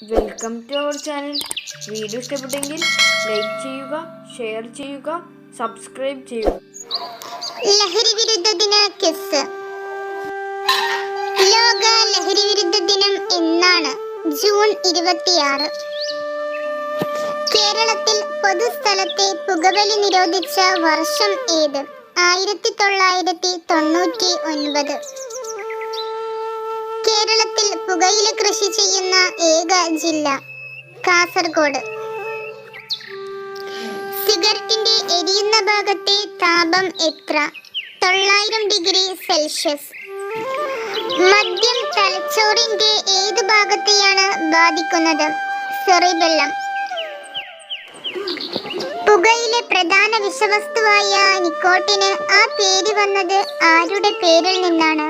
Welcome to our channel. Video ഇഷ്ടപ്പെട്ടെങ്കിൽ like ചെയ്യുക, share ചെയ്യുക, സബ്സ്ക്രൈബ് ചെയ്യുക. ലഹരി വിരുദ്ധ ദിന ക്വിസ്. ലോക ലഹരി വിരുദ്ധ ദിനം എന്നാണ്? ജൂൺ 26. കേരളത്തിൽ പൊതുസ്ഥലത്തെ പുകവലി നിരോധിച്ച വർഷം ഏത്? 1999. കേരളത്തിൽ പുകയില കൃഷി ചെയ്യുന്ന ഏക ജില്ല? കാസർഗോഡ്. സിഗരറ്റിന്റെ എരിയുന്ന ഭാഗത്തെ താപം എത്ര? 900 ഡിഗ്രി സെൽഷ്യസ്. മദ്യം തലച്ചോറിന്റെ ഏത് ഭാഗത്തെയാണ് ബാധിക്കുന്നത്? സെറിബെല്ലം. പുകയിലെ പ്രധാന വിഷവസ്തുവായ നിക്കോട്ടിന് ആ പേര് വന്നത് ആരുടെ പേരിൽ നിന്നാണ്?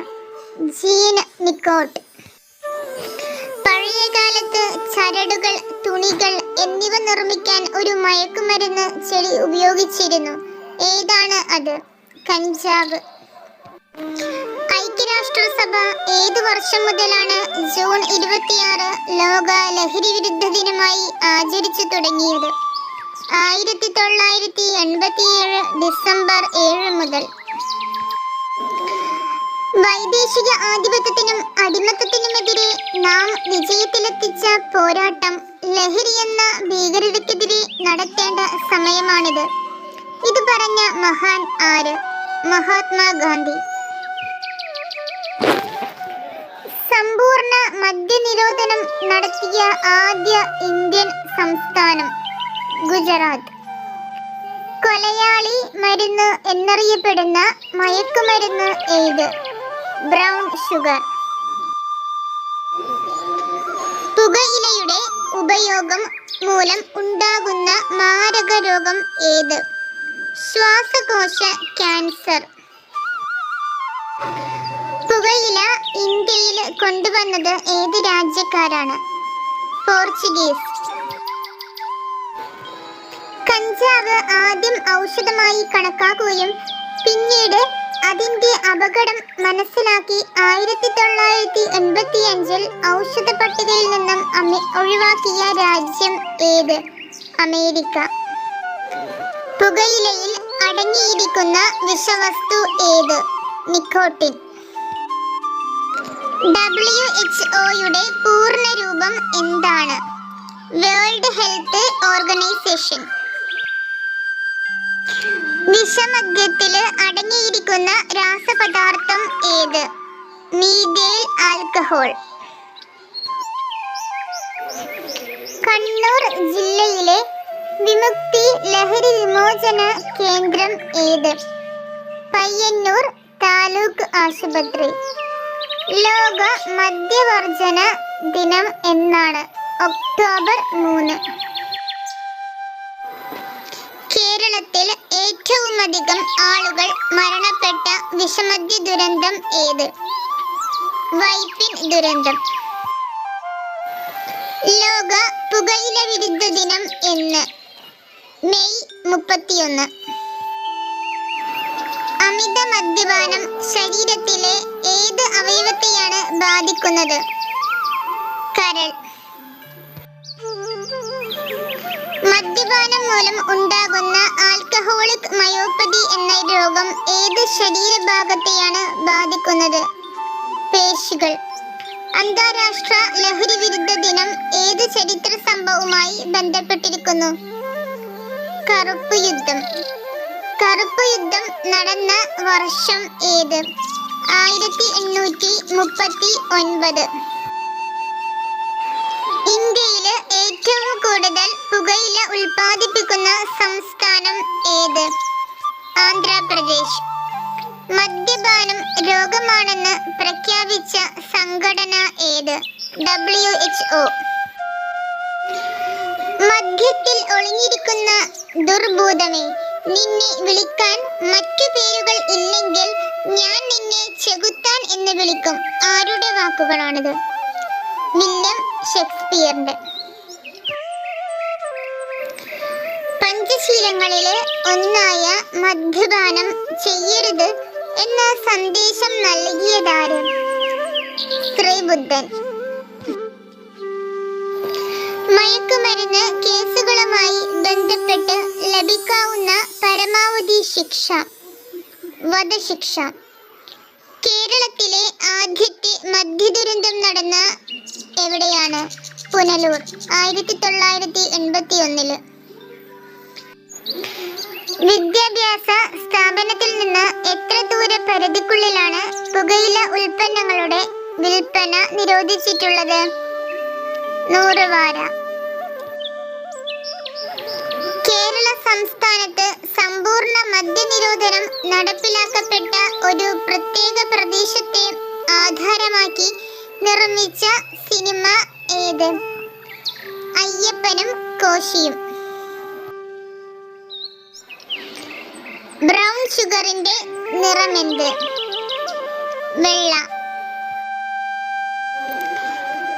ജീൻ നിക്കോട്ട്. പഴയകാലത്ത് ചരടുകൾ, തുണികൾ എന്നിവ നിർമ്മിക്കാൻ ഒരു മയക്കുമരുന്ന് ചെടി ഉപയോഗിച്ചിരുന്നു. ഏതാണ് അത്? കഞ്ചാവ്. ഐക്യരാഷ്ട്രസഭ ഏതു വർഷം മുതലാണ് ജൂൺ 26 ലോക ലഹരി വിരുദ്ധ ദിനമായി ആചരിച്ചു തുടങ്ങിയത്? 1987 ഡിസംബർ 7 മുതൽ. വൈദേശിക ആധിപത്യത്തിനും അടിമത്തത്തിനുമെതിരെ നാം വിജയത്തിലെത്തിച്ച പോരാട്ടം ലഹരി എന്ന ഭീകരതയ്ക്കെതിരെ നടത്തേണ്ട സമയമാണിത്. ഇത് പറഞ്ഞ മഹാൻ ആര്? മഹാത്മാഗാന്ധി. സമ്പൂർണ്ണ മദ്യനിരോധനം നടത്തിയ ആദ്യ ഇന്ത്യൻ സംസ്ഥാനം? ഗുജറാത്ത്. കൊലയാളി മരുന്ന് എന്നറിയപ്പെടുന്ന മയക്കുമരുന്ന് ഏത്? Brown sugar. പുകയിലയുടെ ഉപയോഗം മൂലം ഉണ്ടാകുന്ന മാരക രോഗം ഏത്? ശ്വാസകോശ ക്യാൻസർ. പുകയില ഇന്ത്യയിൽ കൊണ്ടുവന്നത് ഏത് രാജ്യക്കാരാണ്? പോർച്ചുഗീസ്. കഞ്ചാവ് ആദ്യം ഔഷധമായി കണക്കാക്കുകയും പിന്നീട് അതിന്റെ അപകടം മനസ്സിലാക്കി 1985 ഔഷധ പട്ടികയിൽ നിന്നും ഒഴിവാക്കിയ രാജ്യം ഏത്? അമേരിക്ക. പുകയിലയിൽ അടങ്ങിയിരിക്കുന്ന വിഷവസ്തു ഏത്? നിക്കോട്ടിൻ. WHO-യുടെ പൂർണ്ണരൂപം എന്താണ്? World health organisation. വിഷമദ്യത്തില് അടങ്ങിയിരിക്കുന്ന രാസപദാർത്ഥം ഏത്? Methyl alcohol. കണ്ണൂർ ജില്ലയിലെ വിമുക്തി ലഹരി വിമോചന കേന്ദ്രം ഏത്? പയ്യന്നൂർ താലൂക്ക് ആശുപത്രി. ലോക മദ്യവർജന ദിനം എന്നാണ്? ഒക്ടോബർ 3. കേരളത്തിൽ ഏറ്റവുമധികം ആളുകൾ മരണപ്പെട്ട വിഷമദ്യ ദുരന്തം ഏത്? വൈപ്പിൻ ദുരന്തം. ലോക പുകയില വിരുദ്ധ ദിനം എന്ന്? മെയ് 31. അമിത മദ്യപാനം ശരീരത്തിലെ ഏത് അവയവത്തെയാണ് ബാധിക്കുന്നത്? കരൾ. മദ്യപാനം മൂലം ഉണ്ടാകുന്ന ആൽക്കഹോളിക് മയോപ്പതി എന്ന രോഗം ഏത് ശരീരഭാഗത്തെയാണ് ബാധിക്കുന്നത്? പേശികൾ. അന്താരാഷ്ട്ര ലഹരി വിരുദ്ധ ദിനം ഏത് ചരിത്ര സംഭവവുമായി ബന്ധപ്പെട്ടിരിക്കുന്നു? കറുപ്പ് യുദ്ധം. കറുപ്പ് യുദ്ധം നടന്ന വർഷം ഏത്? 1839. ഇന്ത്യയില് ഏറ്റവും കൂടുതൽ പുകയില ഉൽപ്പാദിപ്പിക്കുന്ന സംസ്ഥാനം ഏത്? ആന്ധ്രാപ്രദേശ്. മദ്യപാനം രോഗമാണെന്ന് പ്രഖ്യാപിച്ച സംഘടന ഏത്? WHO. മദ്യത്തിൽ ഒളിഞ്ഞിരിക്കുന്ന ദുർഭൂതമേ, നിന്നെ വിളിക്കാൻ മറ്റു പേരുകൾ ഇല്ലെങ്കിൽ ഞാൻ നിന്നെ ചെകുത്താൻ എന്ന് വിളിക്കും. ആരുടെ വാക്കുകളാണിത്? വില്യം ഷേക്സ്പിയറിന്റെ. പഞ്ചശീലങ്ങളിലെ ഒന്നായ മദ്യപാനം ചെയ്യരുത് എന്ന സന്ദേശം നൽകിയതാര്? ശ്രീബുദ്ധൻ. മയക്കുമരുന്ന് കേസുകളുമായി ബന്ധപ്പെട്ട് ലഭിക്കാവുന്ന പരമാവധി ശിക്ഷ വധശിക്ഷ. കേരളത്തിലെ ആദ്യത്തെ മദ്യദുരന്തം നടന്ന എവിടെയാണ്? പുനലൂർ, 1981. വിദ്യാഭ്യാസ സ്ഥാപനത്തിൽ നിന്ന് എത്ര ദൂര പരിധിക്കുള്ളിലാണ് പുകയില ഉൽപ്പന്നങ്ങളുടെ വിൽപ്പന നിരോധിച്ചിട്ടുള്ളത്? 100 വാര. കേരള സംസ്ഥാനത്ത് സമ്പൂർണ്ണ മദ്യനിരോധനം നടപ്പിലാക്കപ്പെട്ട ഒരു പ്രത്യേക പ്രദേശത്തെ ആധാരമാക്കി നിർമ്മിച്ച സിനിമ ഏത്? അയ്യപ്പനും കോശിയും. ബ്രൗൺ ഷുഗറിന്റെ നിറമെന്ത്? വെള്ള.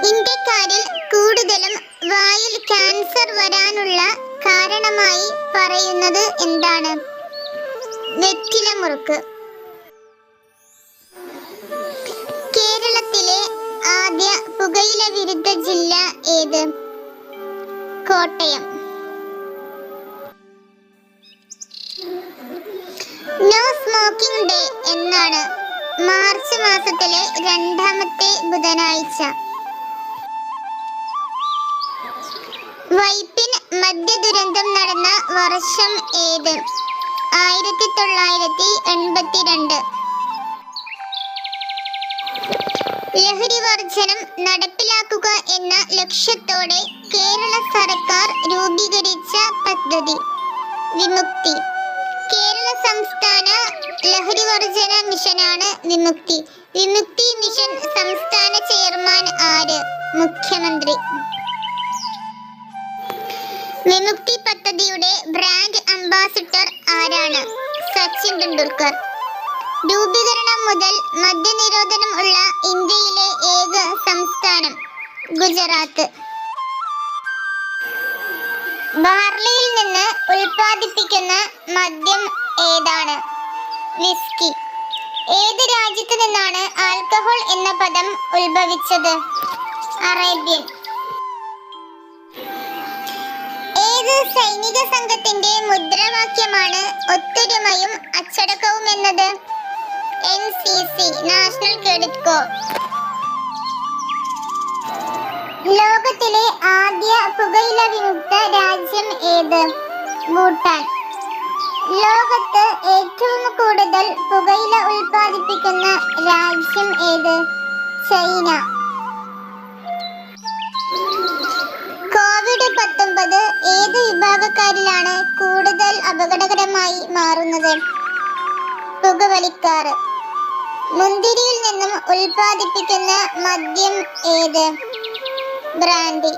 ഇന്ത്യക്കാരിൽ കൂടുതലും വായിൽ ക്യാൻസർ വരാനുള്ള കാരണമായി പറയുന്നത് എന്താണ്? വെറ്റിലമുറുക്ക്. കേരളത്തിലെ ആദ്യ പുകയില വിരുദ്ധ ജില്ല ഏത്? കോട്ടയം. നോ സ്മോക്കിംഗ് ഡേ എന്നാണ്? മാർച്ച് മാസത്തിലെ 2ാമത്തെ ബുധനാഴ്ച. വൈപ്പിൻ മദ്യദുരന്തം നടന്ന വർഷം ഏത്? 1982. ലഹരി വർജനം നടപ്പിലാക്കുക എന്ന ലക്ഷ്യത്തോടെ കേരള സർക്കാർ രൂപീകരിച്ച പദ്ധതി വിമുക്തി. കേരള സംസ്ഥാന ലഹരി വർജന മിഷനാണ് വിമുക്തി. വിമുക്തി മിഷൻ സംസ്ഥാന ചെയർമാൻ ആര്? മുഖ്യമന്ത്രി. വിമുക്തി പദ്ധതിയുടെ ബ്രാൻഡ് അംബാസിഡർ ആരാണ്? സച്ചിൻ ടെണ്ടുൽക്കർ. രൂപീകരണം മുതൽ മദ്യനിരോധനം ഉള്ള ഇന്ത്യയിലെ ഏക സംസ്ഥാനം? ഗുജറാത്ത്. ബാർലിയിൽ നിന്ന് ഉൽപ്പാദിപ്പിക്കുന്ന മദ്യം ഏതാണ്? വിസ്കി. ഏത് രാജ്യത്ത് നിന്നാണ് ആൽക്കഹോൾ എന്ന പദം ഉത്ഭവിച്ചത്? അറേബ്യൻ. ഏത് സൈനിക സംഘത്തിന്റെ മുദ്രാവാക്യമാണ് ഒത്തൊരുമയും അച്ചടക്കവും എന്നത്? NCC, national credit core. ലോകത്തിലെ ആദ്യ പുകയില വിമുക്ത രാജ്യം ഏത്? ഭൂട്ടാൻ. ലോകത്ത് ഏറ്റവും കൂടുതൽ പുകയില ഉൽപ്പാദിപ്പിക്കുന്ന രാജ്യം ഏത്? ചൈന. COVID-19 ഏത് വിഭാഗക്കാരിലാണ് കൂടുതൽ അപകടകരമായി മാറുന്നത്? പുകവലിക്കാർ. മുന്തിരിയിൽ നിന്നും ഉൽപ്പാദിപ്പിക്കുന്ന മദ്യം ഏത്? ബ്രാൻഡി.